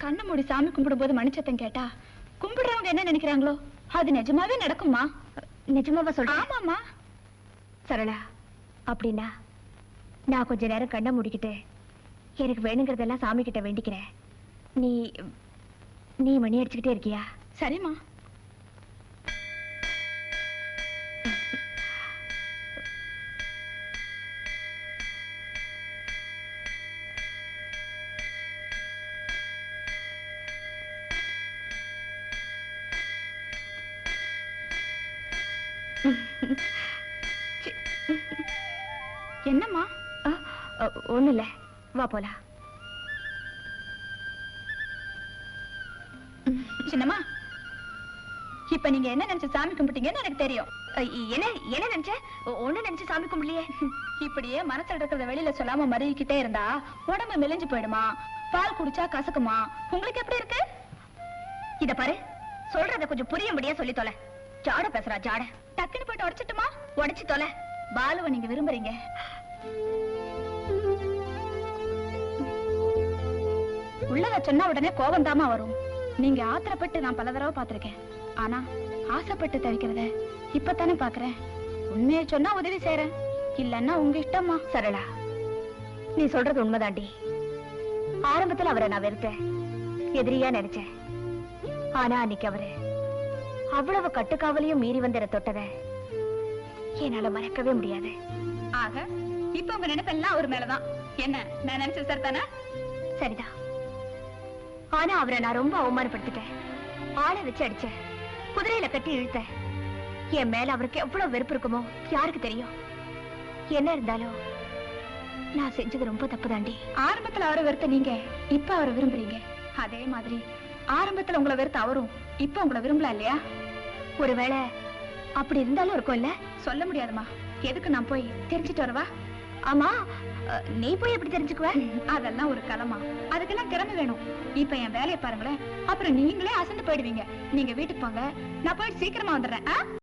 கண்ணை மூடி சாமி கும்பிடும் போது மணிச்சத்தம் கேட்டா கும்பிடுறவங்க என்ன நினைக்கிறாங்களோ அது நிஜமாவே நடக்குமா? நிஜமாவா சொல்ற? ஆமாமா. சரளா, அப்படின்னா நான் கொஞ்ச நேரம் கண்ணை மூடிக்கிட்டு எனக்கு வேணுங்கிறதெல்லாம் சாமி கிட்ட வேண்டிக்கிறேன். நீ நீ மணி அடிச்சுக்கிட்டே இருக்கியா? சரிம்மா. என்னம்மா? ஒண்ணு இல்ல, வா போலாம். சின்னம்மா, இப்ப நீங்க என்ன நினைச்சு சாமி கும்பிட்டீங்கன்னு எனக்கு தெரியும். என்ன என்ன நினைச்ச? ஒண்ணு நினைச்சு சாமி கும்பிடலையே. இப்படியே மனசுல இருக்கிறத வெளியில சொல்லாம மறைக்கிட்டே இருந்தா உடம்பு மெலிஞ்சு போயிடுமா, பால் குடிச்சா கசக்குமா? உங்களுக்கு எப்படி இருக்கு? இத பாரு, சொல்றத கொஞ்சம் புரியும்படியா சொல்லி தொலை. ஜாட பேசுறா ஜாட. டக்குன்னு போயிட்டு உடைச்சிட்டுமா? உடைச்சு தொலை. பாலுவை நீங்க விரும்புறீங்க. உள்ளத சொன்னா உடனே கோபம் தாமா வரும். நீங்க ஆத்திரப்பட்டு நான் பல தடவை பாத்திருக்கேன். ஆனா ஆசைப்பட்டு தவிக்கிறத இப்பத்தானே பாக்குறேன். உண்மையை சொன்னா உதவி செய்யறேன், இல்லன்னா உங்க இஷ்டமா. சரளா, நீ சொல்றது உண்மைதாண்டி. ஆரம்பத்துல அவரை நான் வெறுத்தேன், எதிரியா நினைச்சேன். ஆனா அன்னைக்கு அவரு அவ்வளவு கட்டுக்காவலையும் மீறி வந்த தொட்டத என்னால மறக்கவே முடியாது. ஆக இப்ப உங்க நினைப்பெல்லாம் அவர் மேலதான். என்ன நான் நினைச்சது சரிதானே? சரிதான். ஆனா அவரை நான் ரொம்ப அவமானப்படுத்திட்டேன். ஆளை வச்சு அடிச்சேன், குதிரையில கட்டி இழுத்தேன். என் மேல அவருக்கு எவ்வளவு வெறுப்பு இருக்குமோ யாருக்கு தெரியும்? என்ன இருந்தாலும் நான் செஞ்சது ரொம்ப தப்பு தாண்டி. ஆரம்பத்துல அவரை வெறுத்த நீங்க இப்ப அவரை விரும்புறீங்க. அதே மாதிரி ஆரம்பத்துல உங்களை வெறுத்த அவரும் இப்ப உங்களை விரும்பல இல்லையா? ஒருவேளை அப்படி இருந்தாலும் இருக்கும் இல்ல? சொல்ல முடியாதுமா. எதுக்கு நான் போய் தெரிஞ்சிட்டு வரவா? ஆமா, நீ போய் எப்படி தெரிஞ்சுக்குவ? அதெல்லாம் ஒரு கலமா, அதுக்கெல்லாம் திறமை வேணும். இப்ப என் வேலையை பாருங்களேன், அப்புறம் நீங்களே அசந்து போயிடுவீங்க. நீங்க வீட்டுக்கு போங்க, நான் போயிட்டு சீக்கிரமா வந்துடுறேன்.